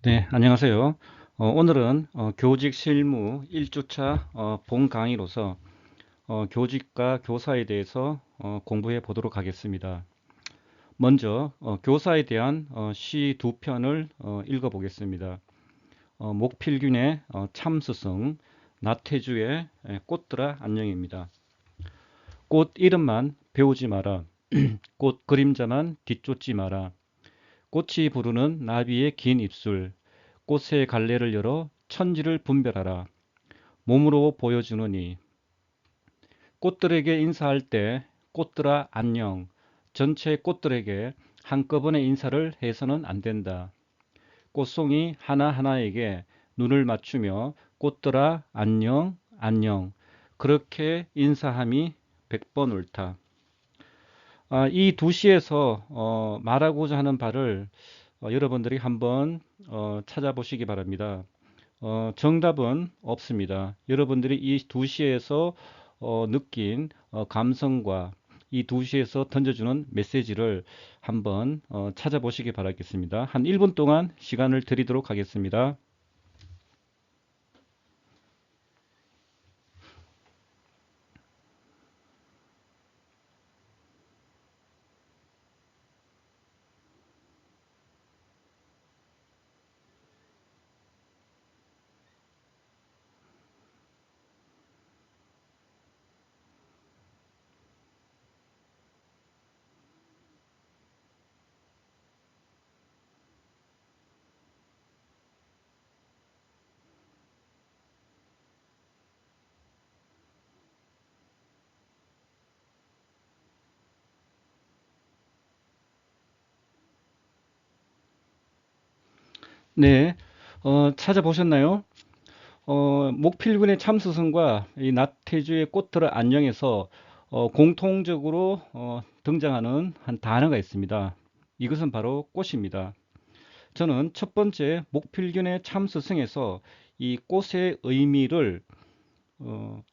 네, 안녕하세요. 오늘은 교직 실무 1주차 본 강의로서 교직과 교사에 대해서 공부해 보도록 하겠습니다. 먼저 교사에 대한 시 두 편을 읽어 보겠습니다. 목필균의 참스승, 나태주의 꽃들아 안녕입니다. 꽃 이름만 배우지 마라. 꽃 그림자만 뒤쫓지 마라. 꽃이 부르는 나비의 긴 입술, 꽃의 갈래를 열어 천지를 분별하라. 몸으로 보여주느니 꽃들에게 인사할 때 꽃들아 안녕. 전체 꽃들에게 한꺼번에 인사를 해서는 안 된다. 꽃송이 하나하나에게 눈을 맞추며 꽃들아 안녕 안녕 그렇게 인사함이 100번 옳다. 이 두 시에서 말하고자 하는 바를 여러분들이 한번 찾아보시기 바랍니다. 정답은 없습니다. 여러분들이 이 두 시에서 느낀 감성과 이 두 시에서 던져주는 메시지를 한번 찾아보시기 바라겠습니다. 한 1분 동안 시간을 드리도록 하겠습니다. 네, 찾아보셨나요? 목필군의 참수성과 이 나태주의 꽃들을 안녕해서 공통적으로 등장하는 한 단어가 있습니다. 이것은 바로 꽃입니다. 저는 첫 번째 목필균의 참스승에서 이 꽃의 의미를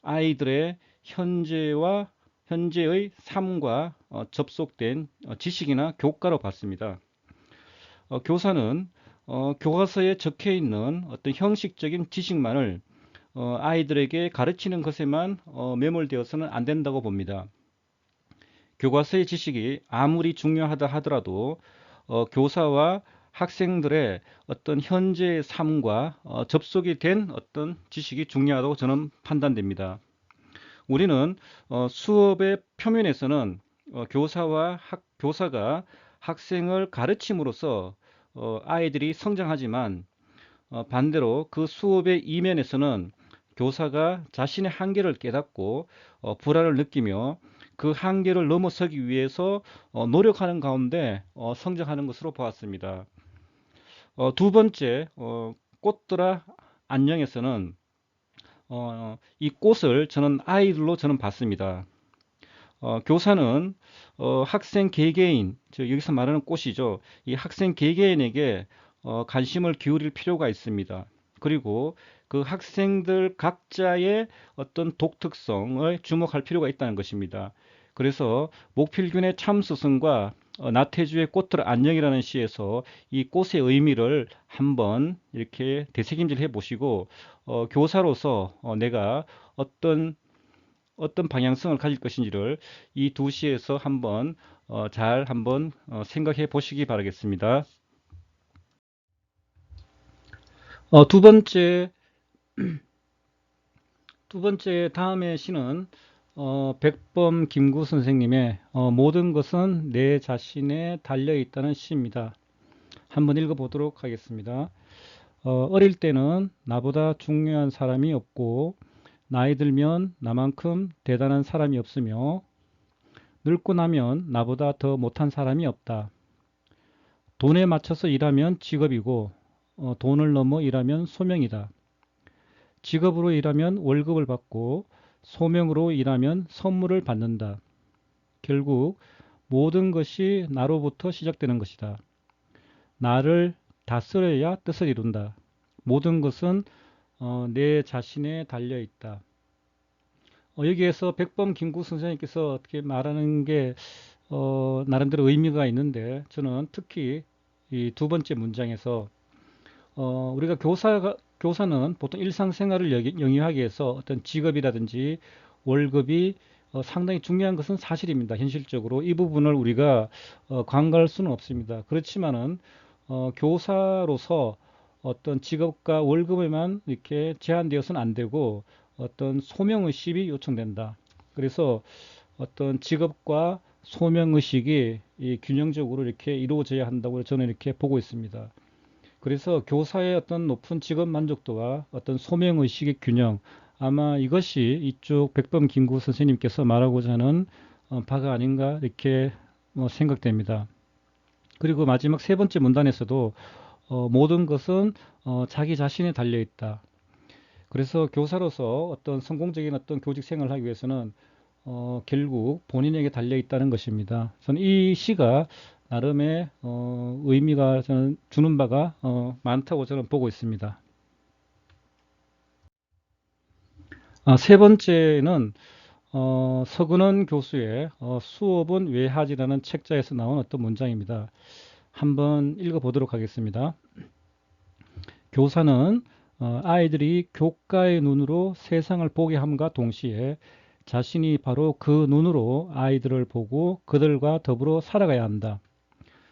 아이들의 현재의 삶과 접속된 지식이나 교과로 봤습니다. 교사는 교과서에 적혀 있는 어떤 형식적인 지식만을 아이들에게 가르치는 것에만 매몰되어서는 안 된다고 봅니다. 교과서의 지식이 아무리 중요하다 하더라도 교사와 학생들의 어떤 현재의 삶과 접속이 된 어떤 지식이 중요하다고 저는 판단됩니다. 우리는 수업의 표면에서는 교사가 학생을 가르침으로써 아이들이 성장하지만 반대로 그 수업의 이면에서는 교사가 자신의 한계를 깨닫고 불안을 느끼며 그 한계를 넘어서기 위해서 노력하는 가운데 성장하는 것으로 보았습니다. 두 번째, 꽃들아 안녕에서는 이 꽃을 저는 아이들로 저는 봤습니다. 교사는 학생 개개인, 즉 여기서 말하는 꽃이죠. 이 학생 개개인에게 관심을 기울일 필요가 있습니다. 그리고 그 학생들 각자의 어떤 독특성을 주목할 필요가 있다는 것입니다. 그래서 목필균의 참스승과 나태주의 꽃들 안녕이라는 시에서 이 꽃의 의미를 한번 이렇게 되새김질 해 보시고 교사로서 내가 어떤 방향성을 가질 것인지를 이 두 시에서 한번 잘 한번 생각해 보시기 바라겠습니다. 어, 두 번째 두 번째 다음의 시는 백범 김구 선생님의 모든 것은 내 자신에 달려 있다는 시입니다. 한번 읽어보도록 하겠습니다. 어릴 때는 나보다 중요한 사람이 없고 나이 들면 나만큼 대단한 사람이 없으며 늙고 나면 나보다 더 못한 사람이 없다. 돈에 맞춰서 일하면 직업이고 돈을 넘어 일하면 소명이다. 직업으로 일하면 월급을 받고 소명으로 일하면 선물을 받는다. 결국 모든 것이 나로부터 시작되는 것이다. 나를 다스려야 뜻을 이룬다. 모든 것은 내 자신에 달려 있다. 여기에서 백범 김구 선생님께서 어떻게 말하는 게 나름대로 의미가 있는데 저는 특히 이 두 번째 문장에서 우리가 교사는 보통 일상생활을 영위하기 위해서 어떤 직업이라든지 월급이 상당히 중요한 것은 사실입니다. 현실적으로 이 부분을 우리가 간과할 수는 없습니다. 그렇지만은 교사로서 어떤 직업과 월급에만 이렇게 제한되어서는 안 되고 어떤 소명의식이 요청된다. 그래서 어떤 직업과 소명의식이 이 균형적으로 이렇게 이루어져야 한다고 저는 이렇게 보고 있습니다. 그래서 교사의 어떤 높은 직업 만족도와 어떤 소명의식의 균형, 아마 이것이 이쪽 백범 김구 선생님께서 말하고자 하는 바가 아닌가 이렇게 생각됩니다. 그리고 마지막 세 번째 문단에서도 모든 것은 자기 자신에 달려 있다. 그래서 교사로서 어떤 성공적인 어떤 교직 생활을 하기 위해서는 결국 본인에게 달려 있다는 것입니다. 저는 이 시가 나름의 의미가 저는 주는 바가 많다고 저는 보고 있습니다. 세 번째는 서근원 교수의 수업은 왜 하지라는 책자에서 나온 어떤 문장입니다. 한번 읽어보도록 하겠습니다. 교사는 아이들이 교과의 눈으로 세상을 보게 함과 동시에 자신이 바로 그 눈으로 아이들을 보고 그들과 더불어 살아가야 한다.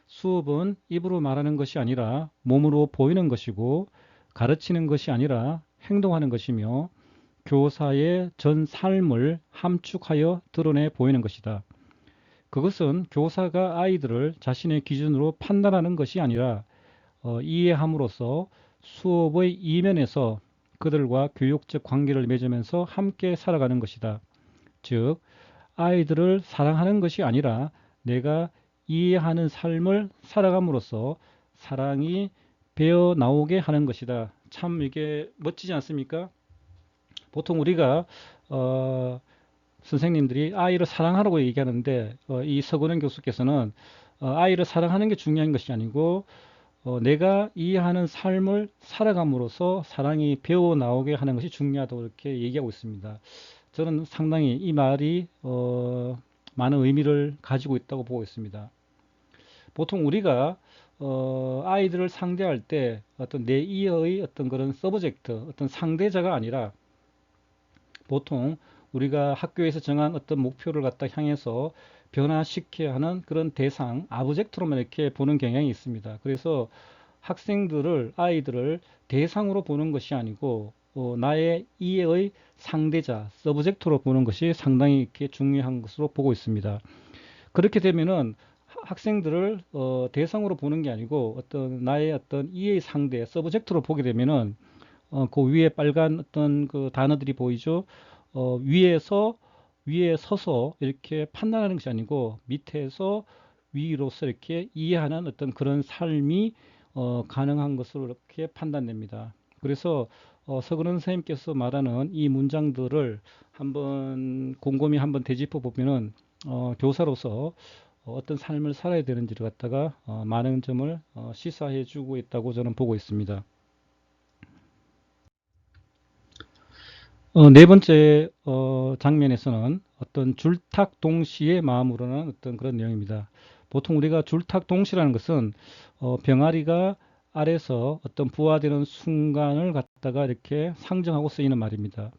수업은 입으로 말하는 것이 아니라 몸으로 보이는 것이고 가르치는 것이 아니라 행동하는 것이며 교사의 전 삶을 함축하여 드러내 보이는 것이다. 그것은 교사가 아이들을 자신의 기준으로 판단하는 것이 아니라 이해함으로써 수업의 이면에서 그들과 교육적 관계를 맺으면서 함께 살아가는 것이다. 즉, 아이들을 사랑하는 것이 아니라 내가 이해하는 삶을 살아감으로써 사랑이 배어 나오게 하는 것이다. 참 이게 멋지지 않습니까? 보통 우리가 어, 선생님들이 아이를 사랑하라고 얘기하는데 이 서근원 교수께서는 아이를 사랑하는 게 중요한 것이 아니고 내가 이해하는 삶을 살아감으로써 사랑이 배어 나오게 하는 것이 중요하다고 이렇게 얘기하고 있습니다. 저는 상당히 이 말이 많은 의미를 가지고 있다고 보고 있습니다. 보통 우리가 아이들을 상대할 때 어떤 내 이해의 어떤 그런 서브젝트, 어떤 상대자가 아니라 보통 우리가 학교에서 정한 어떤 목표를 갖다 향해서 변화시켜야 하는 그런 대상, 아브젝트로만 이렇게 보는 경향이 있습니다. 그래서 학생들을, 아이들을 대상으로 보는 것이 아니고 나의 이해의 상대자, 서브젝트로 보는 것이 상당히 이렇게 중요한 것으로 보고 있습니다. 그렇게 되면은 학생들을 대상으로 보는 게 아니고 어떤 나의 어떤 이해의 상대, 서브젝트로 보게 되면은 그 위에 빨간 어떤 그 단어들이 보이죠. 위에서 위에 서서 이렇게 판단하는 것이 아니고 밑에서 위로서 이렇게 이해하는 어떤 그런 삶이 가능한 것으로 이렇게 판단됩니다. 그래서 서근원 선생님께서 말하는 이 문장들을 한번 곰곰이 한번 되짚어 보면은 교사로서 어떤 삶을 살아야 되는지를 갖다가 많은 점을 시사해 주고 있다고 저는 보고 있습니다. 네 번째 장면에서는 어떤 줄탁 동시의 마음으로는 어떤 그런 내용입니다. 보통 우리가 줄탁 동시라는 것은 병아리가 알에서 어떤 부화되는 순간을 갖다가 이렇게 상정하고 쓰이는 말입니다.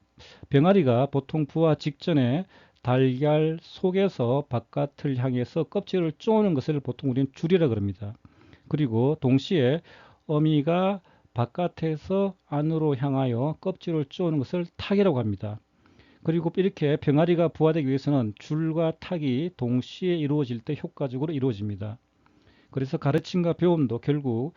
병아리가 보통 부화 직전에 달걀 속에서 바깥을 향해서 껍질을 쪼는 것을 보통 우리는 줄이라 그럽니다. 그리고 동시에 어미가 바깥에서 안으로 향하여 껍질을 쪼는 것을 탁이라고 합니다. 그리고 이렇게 병아리가 부화되기 위해서는 줄과 탁이 동시에 이루어질 때 효과적으로 이루어집니다. 그래서 가르침과 배움도 결국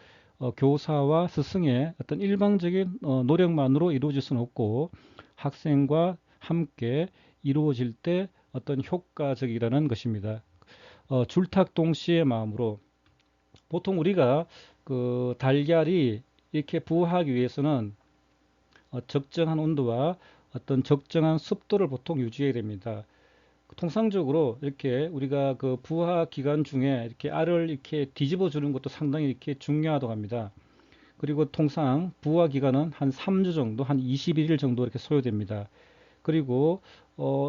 교사와 스승의 어떤 일방적인 노력만으로 이루어질 수는 없고 학생과 함께 이루어질 때 어떤 효과적이라는 것입니다. 줄탁 동시의 마음으로 보통 우리가 그 달걀이 이렇게 부화하기 위해서는 적정한 온도와 어떤 적정한 습도를 보통 유지해야 됩니다. 통상적으로 이렇게 우리가 그 부화 기간 중에 이렇게 알을 이렇게 뒤집어 주는 것도 상당히 이렇게 중요하다고 합니다. 그리고 통상 부화 기간은 한 3주 정도, 한 21일 정도 이렇게 소요됩니다. 그리고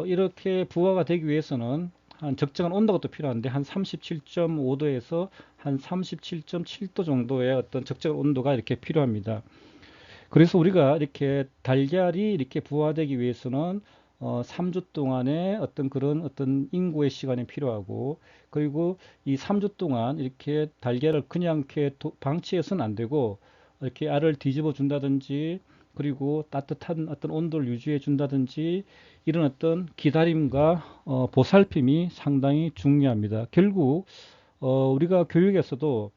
이렇게 부화가 되기 위해서는 한 적정한 온도가 또 필요한데 한 37.5도에서 한 37.7도 정도의 어떤 적정한 온도가 이렇게 필요합니다. 그래서 우리가 이렇게 달걀이 이렇게 부화되기 위해서는 3주 동안의 어떤 그런 어떤 인고의 시간이 필요하고, 그리고 이 3주 동안 이렇게 달걀을 그냥 이렇게 방치해서는 안 되고 이렇게 알을 뒤집어 준다든지, 그리고 따뜻한 어떤 온도를 유지해 준다든지, 이런 어떤 기다림과 보살핌이 상당히 중요합니다. 결국 우리가 교육에서도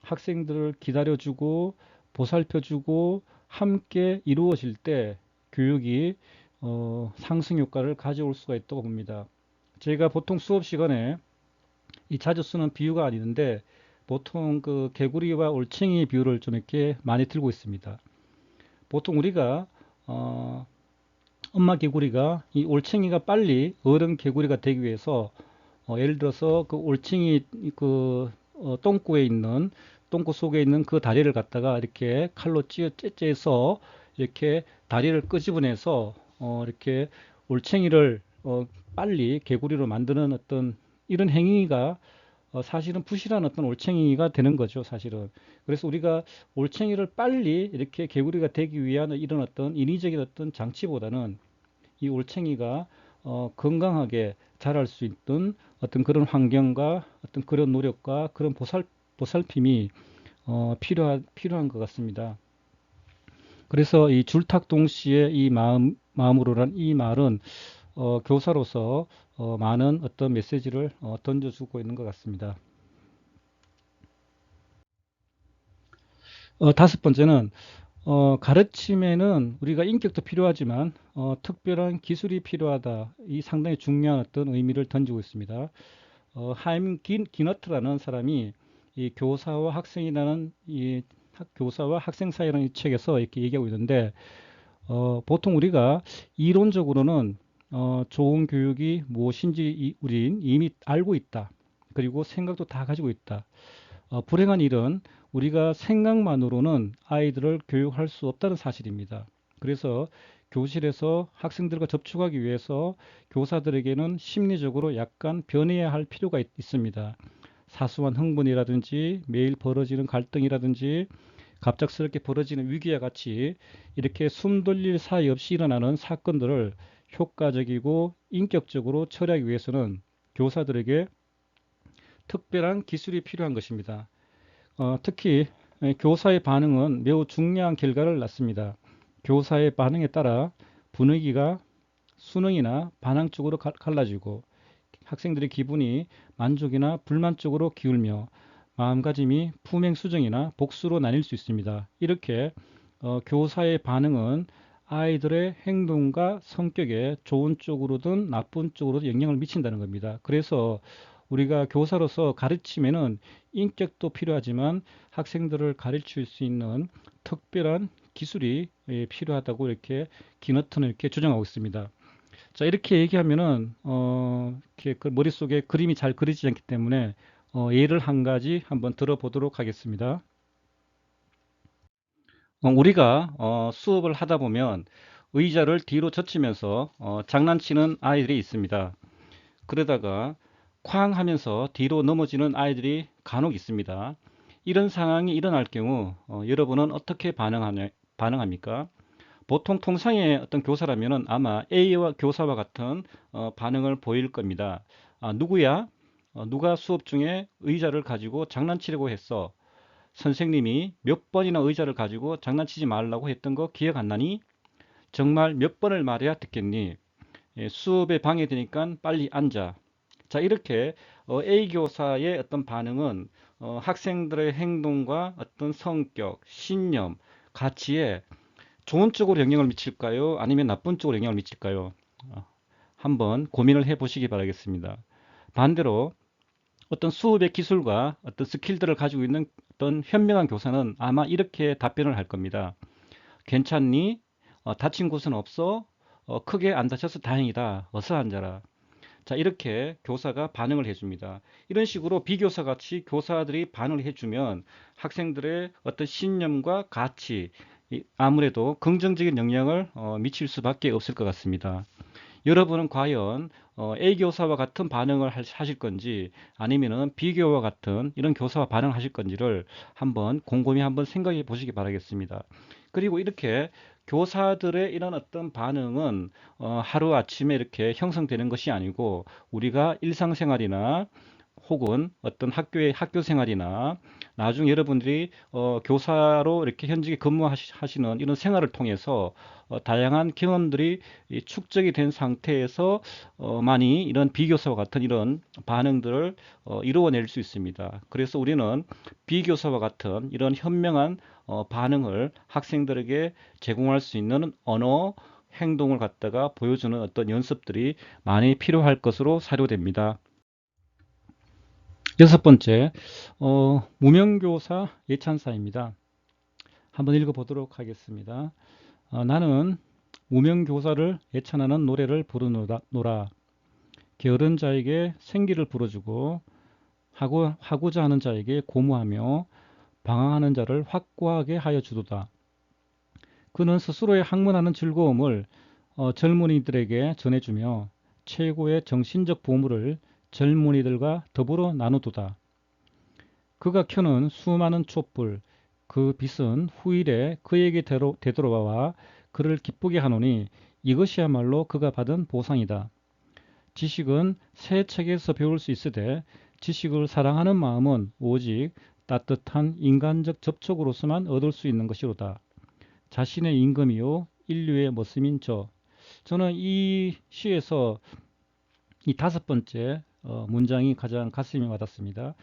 학생들을 기다려주고 보살펴주고 함께 이루어질 때 교육이 상승 효과를 가져올 수가 있다고 봅니다. 제가 보통 수업 시간에 이 자주 쓰는 비유가 아니는데, 보통 그 개구리와 올챙이 비유를 좀 이렇게 많이 들고 있습니다. 보통 우리가 엄마 개구리가 이 올챙이가 빨리 어른 개구리가 되기 위해서 예를 들어서 그 올챙이 그 똥구에 있는 똥구 속에 있는 그 다리를 갖다가 이렇게 칼로 째서 이렇게 다리를 끄집어내서 이렇게 올챙이를 빨리 개구리로 만드는 어떤 이런 행위가 사실은 부실한 어떤 올챙이가 되는 거죠, 사실은. 그래서 우리가 올챙이를 빨리 이렇게 개구리가 되기 위한 이런 어떤 인위적인 어떤 장치보다는 이 올챙이가 건강하게 자랄 수 있던 어떤 그런 환경과 어떤 그런 노력과 그런 보살핌이 필요한 것 같습니다. 그래서 이 줄탁 동시에 이 마음으로란 이 말은 교사로서 많은 어떤 메시지를 던져주고 있는 것 같습니다. 다섯 번째는 가르침에는 우리가 인격도 필요하지만 특별한 기술이 필요하다. 이 상당히 중요한 어떤 의미를 던지고 있습니다. 하임 기너트라는 사람이 이 교사와 학생이라는 이 교사와 학생 사이라는 이 책에서 이렇게 얘기하고 있는데, 보통 우리가 이론적으로는 좋은 교육이 무엇인지 우린 이미 알고 있다. 그리고 생각도 다 가지고 있다. 불행한 일은 우리가 생각만으로는 아이들을 교육할 수 없다는 사실입니다. 그래서 교실에서 학생들과 접촉하기 위해서 교사들에게는 심리적으로 약간 변해야 할 필요가 있습니다. 사소한 흥분이라든지 매일 벌어지는 갈등이라든지 갑작스럽게 벌어지는 위기와 같이 이렇게 숨 돌릴 사이 없이 일어나는 사건들을 효과적이고 인격적으로 처리하기 위해서는 교사들에게 특별한 기술이 필요한 것입니다. 특히 교사의 반응은 매우 중요한 결과를 낳습니다. 교사의 반응에 따라 분위기가 수능이나 반항 쪽으로 갈라지고, 학생들의 기분이 만족이나 불만 쪽으로 기울며 마음가짐이 품행수정이나 복수로 나뉠 수 있습니다. 이렇게 교사의 반응은 아이들의 행동과 성격에 좋은 쪽으로든 나쁜 쪽으로든 영향을 미친다는 겁니다. 그래서 우리가 교사로서 가르침에는 인격도 필요하지만 학생들을 가르칠 수 있는 특별한 기술이 필요하다고 이렇게 기너트는 이렇게 주장하고 있습니다. 자, 이렇게 얘기하면은 이렇게 그 머릿속에 그림이 잘 그리지 않기 때문에 예를 한 가지 한번 들어보도록 하겠습니다. 우리가 수업을 하다 보면 의자를 뒤로 젖히면서 장난치는 아이들이 있습니다. 그러다가 쾅 하면서 뒤로 넘어지는 아이들이 간혹 있습니다. 이런 상황이 일어날 경우 여러분은 어떻게 반응합니까? 보통 통상의 어떤 교사라면은 아마 A와 교사와 같은 반응을 보일 겁니다. 누구야? 누가 수업 중에 의자를 가지고 장난치려고 했어? 선생님이 몇 번이나 의자를 가지고 장난치지 말라고 했던 거 기억 안 나니? 정말 몇 번을 말해야 듣겠니? 수업에 방해되니까 빨리 앉아. 자, 이렇게 A 교사의 어떤 반응은 학생들의 행동과 어떤 성격, 신념, 가치에 좋은 쪽으로 영향을 미칠까요? 아니면 나쁜 쪽으로 영향을 미칠까요? 한번 고민을 해 보시기 바라겠습니다. 반대로 어떤 수업의 기술과 어떤 스킬들을 가지고 있는 어떤 현명한 교사는 아마 이렇게 답변을 할 겁니다. 괜찮니? 다친 곳은 없어? 크게 안 다쳐서 다행이다. 어서 앉아라. 자, 이렇게 교사가 반응을 해줍니다. 이런 식으로 비교사 같이 교사들이 반응을 해주면 학생들의 어떤 신념과 가치, 아무래도 긍정적인 영향을 미칠 수밖에 없을 것 같습니다. 여러분은 과연 A 교사와 같은 반응을 하실 건지 아니면은 B 교와 같은 이런 교사와 반응을 하실 건지를 한번 곰곰이 한번 생각해 보시기 바라겠습니다. 그리고 이렇게 교사들의 이런 어떤 반응은 하루 아침에 이렇게 형성되는 것이 아니고 우리가 일상생활이나 혹은 어떤 학교 생활이나 나중 여러분들이 교사로 이렇게 현직에 근무하시는 이런 생활을 통해서 다양한 경험들이 축적이 된 상태에서 많이 이런 비교사와 같은 이런 반응들을 이루어낼 수 있습니다. 그래서 우리는 비교사와 같은 이런 현명한 반응을 학생들에게 제공할 수 있는 언어, 행동을 갖다가 보여주는 어떤 연습들이 많이 필요할 것으로 사료됩니다. 여섯 번째, 무명교사 예찬사입니다. 한번 읽어보도록 하겠습니다. 나는 무명교사를 예찬하는 노래를 부르노라. 게으른 자에게 생기를 불어주고 하고자 하는 자에게 고무하며 방황하는 자를 확고하게 하여 주도다. 그는 스스로의 학문하는 즐거움을 젊은이들에게 전해주며 최고의 정신적 보물을 젊은이들과 더불어 나누도다. 그가 켜는 수많은 촛불, 그 빛은 후일에 그에게 되돌아와 그를 기쁘게 하노니 이것이야말로 그가 받은 보상이다. 지식은 새 책에서 배울 수 있으되 지식을 사랑하는 마음은 오직 따뜻한 인간적 접촉으로서만 얻을 수 있는 것이로다. 자신의 임금이요 인류의 머슴인 저는 이 시에서 이 다섯 번째 문장이 가장 가슴이 와닿습니다.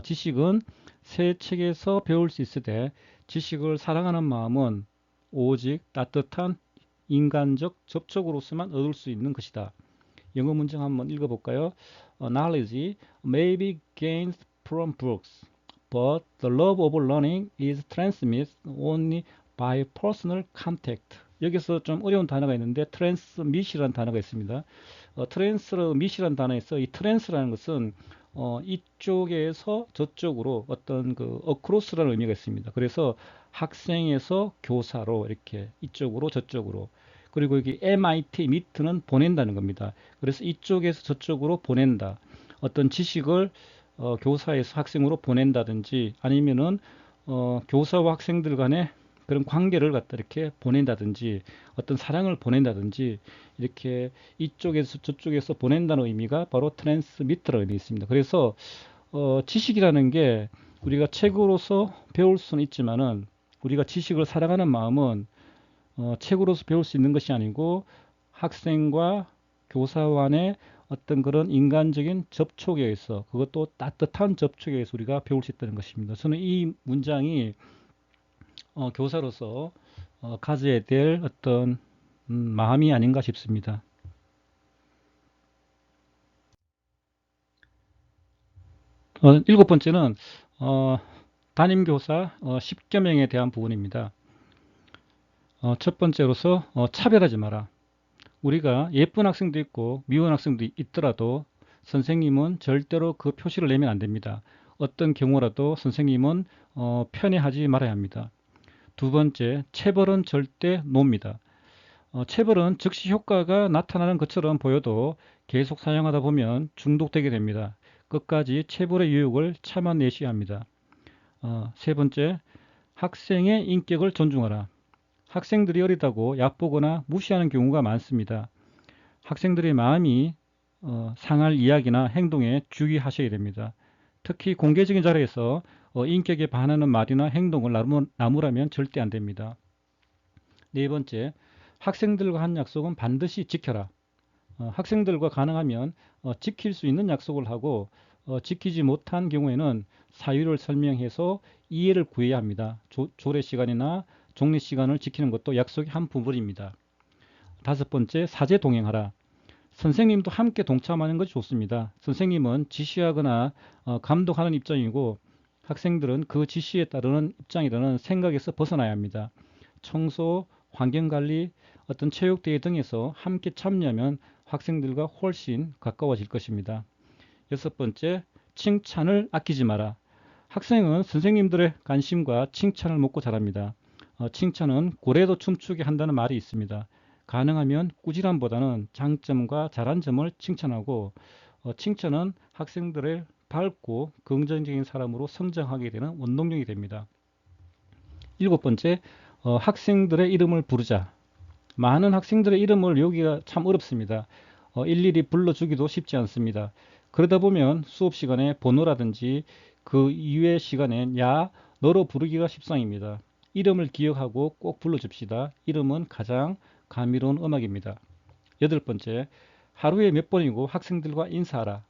지식은 새 책에서 배울 수 있으되 지식을 사랑하는 마음은 오직 따뜻한 인간적 접촉으로서만 얻을 수 있는 것이다. 영어 문장 한번 읽어볼까요? Knowledge may be gained from books, but the love of learning is transmitted only by personal contact. 여기서 좀 어려운 단어가 있는데 transmit이라는 단어가 있습니다. 트랜스mit이라는 단어에서 이 트랜스라는 것은 이쪽에서 저쪽으로 어떤 그 어크로스라는 의미가 있습니다. 그래서 학생에서 교사로 이렇게 이쪽으로 저쪽으로 그리고 여기 MIT, 미트는 보낸다는 겁니다. 그래서 이쪽에서 저쪽으로 보낸다. 어떤 지식을 교사에서 학생으로 보낸다든지 아니면은 교사와 학생들 간의 그런 관계를 갖다 이렇게 보낸다든지 어떤 사랑을 보낸다든지 이렇게 이쪽에서 저쪽에서 보낸다는 의미가 바로 트랜스미터라는 의미 있습니다. 그래서 지식이라는 게 우리가 책으로서 배울 수는 있지만은 우리가 지식을 사랑하는 마음은 책으로서 배울 수 있는 것이 아니고 학생과 교사 간의 어떤 그런 인간적인 접촉에 의해서 그것도 따뜻한 접촉에 의해서 우리가 배울 수 있다는 것입니다. 저는 이 문장이 교사로서 가져야 될 어떤 마음이 아닌가 싶습니다. 일곱 번째는 담임교사 10개 명에 대한 부분입니다. 첫 번째로서 차별하지 마라. 우리가 예쁜 학생도 있고 미운 학생도 있더라도 선생님은 절대로 그 표시를 내면 안 됩니다. 어떤 경우라도 선생님은 편애하지 말아야 합니다. 두 번째, 체벌은 절대 노입니다. 체벌은 즉시 효과가 나타나는 것처럼 보여도 계속 사용하다 보면 중독되게 됩니다. 끝까지 체벌의 유혹을 참아내셔야 합니다. 세 번째, 학생의 인격을 존중하라. 학생들이 어리다고 얕보거나 무시하는 경우가 많습니다. 학생들의 마음이 상할 이야기나 행동에 주의하셔야 됩니다. 특히 공개적인 자리에서 인격에 반하는 말이나 행동을 나무라면 절대 안 됩니다. 네 번째, 학생들과 한 약속은 반드시 지켜라. 학생들과 가능하면 지킬 수 있는 약속을 하고 지키지 못한 경우에는 사유를 설명해서 이해를 구해야 합니다. 조례 시간이나 종례 시간을 지키는 것도 약속의 한 부분입니다. 다섯 번째, 사제 동행하라. 선생님도 함께 동참하는 것이 좋습니다. 선생님은 지시하거나 감독하는 입장이고 학생들은 그 지시에 따르는 입장이라는 생각에서 벗어나야 합니다. 청소, 환경관리, 어떤 체육대회 등에서 함께 참여하면 학생들과 훨씬 가까워질 것입니다. 여섯 번째, 칭찬을 아끼지 마라. 학생은 선생님들의 관심과 칭찬을 먹고 자랍니다. 칭찬은 고래도 춤추게 한다는 말이 있습니다. 가능하면 꾸지람보다는 장점과 잘한 점을 칭찬하고 칭찬은 학생들을 밝고 긍정적인 사람으로 성장하게 되는 원동력이 됩니다. 일곱 번째, 학생들의 이름을 부르자. 많은 학생들의 이름을 외우기가 참 어렵습니다. 일일이 불러주기도 쉽지 않습니다. 그러다 보면 수업 시간에 번호라든지 그 이외의 시간엔 야, 너로 부르기가 십상입니다. 이름을 기억하고 꼭 불러줍시다. 이름은 가장 감미로운 음악입니다. 여덟 번째, 하루에 몇 번이고 학생들과 인사하라.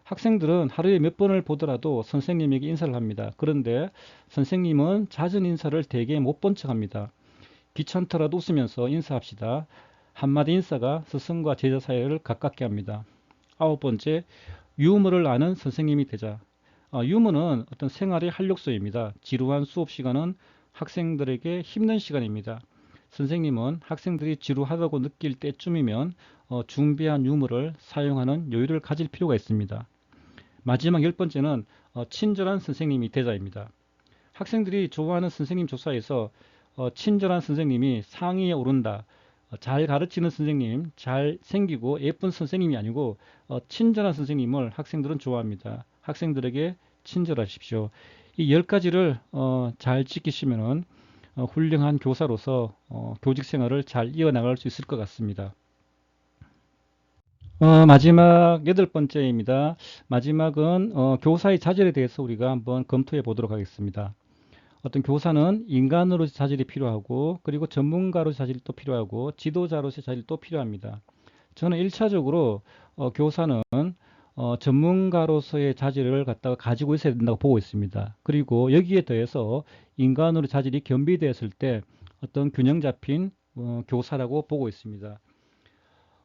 학생들은 하루에 몇 번을 보더라도 선생님에게 인사를 합니다. 그런데 선생님은 잦은 인사를 대개 못 본 척합니다. 귀찮더라도 웃으면서 인사합시다. 한마디 인사가 스승과 제자 사이를 가깝게 합니다. 아홉 번째, 유머를 아는 선생님이 되자. 유머는 어떤 생활의 활력소입니다. 지루한 수업 시간은 학생들에게 힘든 시간입니다. 선생님은 학생들이 지루하다고 느낄 때쯤이면 준비한 유머를 사용하는 여유를 가질 필요가 있습니다. 마지막 열 번째는 친절한 선생님이 되자입니다. 학생들이 좋아하는 선생님 조사에서 친절한 선생님이 상위에 오른다. 잘 가르치는 선생님, 잘 생기고 예쁜 선생님이 아니고 친절한 선생님을 학생들은 좋아합니다. 학생들에게 친절하십시오. 이 10가지를 잘 지키시면 훌륭한 교사로서 교직 생활을 잘 이어나갈 수 있을 것 같습니다. 마지막 여덟 번째입니다. 마지막은 교사의 자질에 대해서 우리가 한번 검토해 보도록 하겠습니다. 어떤 교사는 인간으로서 자질이 필요하고 그리고 전문가로서 자질이 또 필요하고 지도자로서의 자질이 또 필요합니다. 저는 1차적으로 교사는 전문가로서의 자질을 갖다가 가지고 있어야 된다고 보고 있습니다. 그리고 여기에 더해서 인간으로 자질이 겸비되었을 때 어떤 균형 잡힌 교사라고 보고 있습니다.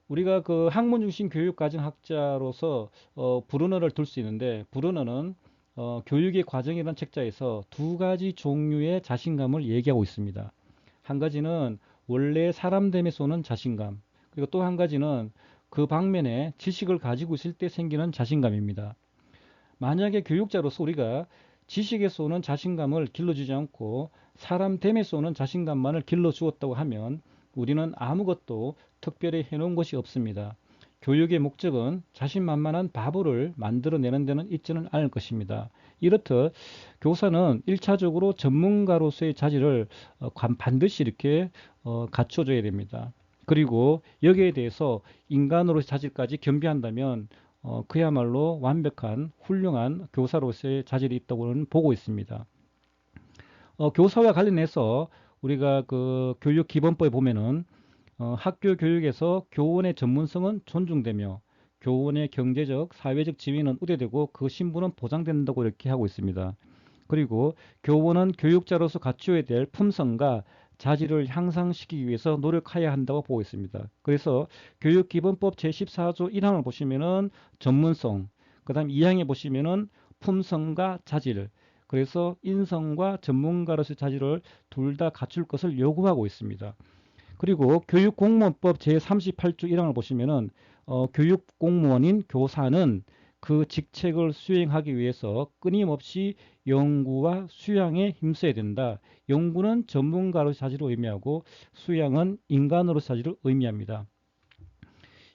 우리가 그 학문 중심 교육 과정 학자로서 브루너를 둘 수 있는데 브루너는 교육의 과정이라는 책자에서 두 가지 종류의 자신감을 얘기하고 있습니다. 한 가지는 원래 사람됨에서 오는 자신감, 그리고 또 한 가지는 그 방면에 지식을 가지고 있을 때 생기는 자신감입니다. 만약에 교육자로서 우리가 지식에서 오는 자신감을 길러주지 않고 사람됨에서 오는 자신감만을 길러주었다고 하면 우리는 아무것도 특별히 해놓은 것이 없습니다. 교육의 목적은 자신만만한 바보를 만들어내는 데는 있지는 않을 것입니다. 이렇듯 교사는 1차적으로 전문가로서의 자질을 반드시 이렇게 갖춰줘야 됩니다. 그리고 여기에 대해서 인간으로서의 자질까지 겸비한다면 그야말로 완벽한 훌륭한 교사로서의 자질이 있다고는 보고 있습니다. 교사와 관련해서 우리가 그 교육기본법에 보면은 학교 교육에서 교원의 전문성은 존중되며 교원의 경제적, 사회적 지위는 우대되고 그 신분은 보장된다고 이렇게 하고 있습니다. 그리고 교원은 교육자로서 갖추어야 될 품성과 자질을 향상시키기 위해서 노력해야 한다고 보고 있습니다. 그래서 교육기본법 제14조 1항을 보시면은 전문성, 그 다음 2항에 보시면은 품성과 자질, 그래서 인성과 전문가로서의 자질을 둘 다 갖출 것을 요구하고 있습니다. 그리고 교육공무원법 제38조 1항을 보시면은 교육공무원인 교사는 그 직책을 수행하기 위해서 끊임없이 연구와 수양에 힘써야 된다. 연구는 전문가로서 자질을 의미하고 수양은 인간으로서 자질을 의미합니다.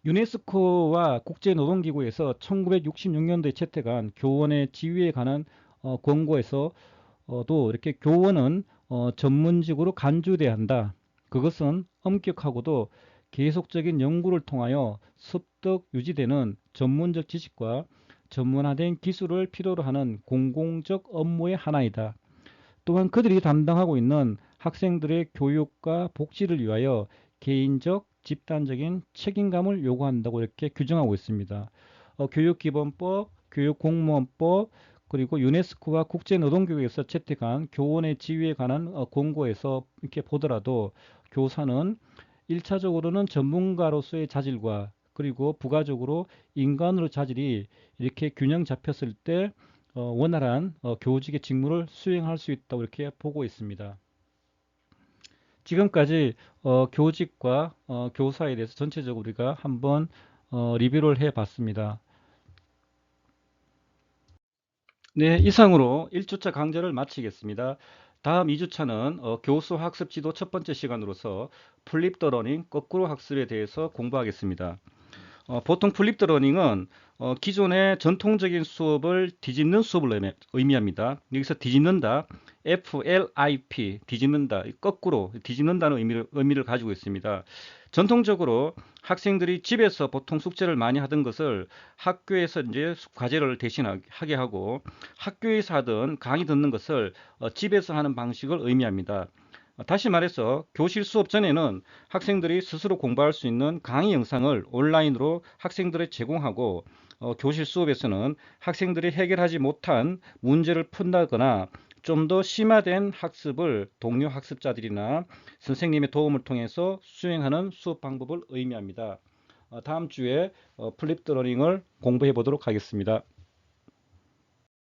유네스코와 국제노동기구에서 1966년도에 채택한 교원의 지위에 관한 권고에서 도 이렇게 교원은 전문직으로 간주돼야 한다. 그것은 엄격하고도 계속적인 연구를 통하여 습득 유지되는 전문적 지식과 전문화된 기술을 필요로 하는 공공적 업무의 하나이다. 또한 그들이 담당하고 있는 학생들의 교육과 복지를 위하여 개인적, 집단적인 책임감을 요구한다고 이렇게 규정하고 있습니다. 교육기본법, 교육공무원법, 그리고 유네스코와 국제노동기구에서 채택한 교원의 지위에 관한 공고에서 이렇게 보더라도 교사는 1차적으로는 전문가로서의 자질과 그리고 부가적으로 인간으로 자질이 이렇게 균형 잡혔을 때 원활한 교직의 직무를 수행할 수 있다고 이렇게 보고 있습니다. 지금까지 교직과 교사에 대해서 전체적으로 우리가 한번 리뷰를 해 봤습니다. 네, 이상으로 1주차 강좌를 마치겠습니다. 다음 2주차는 교수 학습 지도 첫 번째 시간으로서 플립 더 러닝 거꾸로 학습에 대해서 공부하겠습니다. 보통 플립 더 러닝은 기존의 전통적인 수업을 뒤집는 수업을 의미합니다. 여기서 뒤집는다, FLIP, 뒤집는다, 거꾸로 뒤집는다는 의미를 가지고 있습니다. 전통적으로 학생들이 집에서 보통 숙제를 많이 하던 것을 학교에서 이제 과제를 대신하게 하고, 학교에서 하던 강의 듣는 것을 집에서 하는 방식을 의미합니다. 다시 말해서 교실 수업 전에는 학생들이 스스로 공부할 수 있는 강의 영상을 온라인으로 학생들에 제공하고, 교실 수업에서는 학생들이 해결하지 못한 문제를 푼다거나 좀 더 심화된 학습을 동료 학습자들이나 선생님의 도움을 통해서 수행하는 수업 방법을 의미합니다. 다음 주에 플립드 러닝을 공부해 보도록 하겠습니다.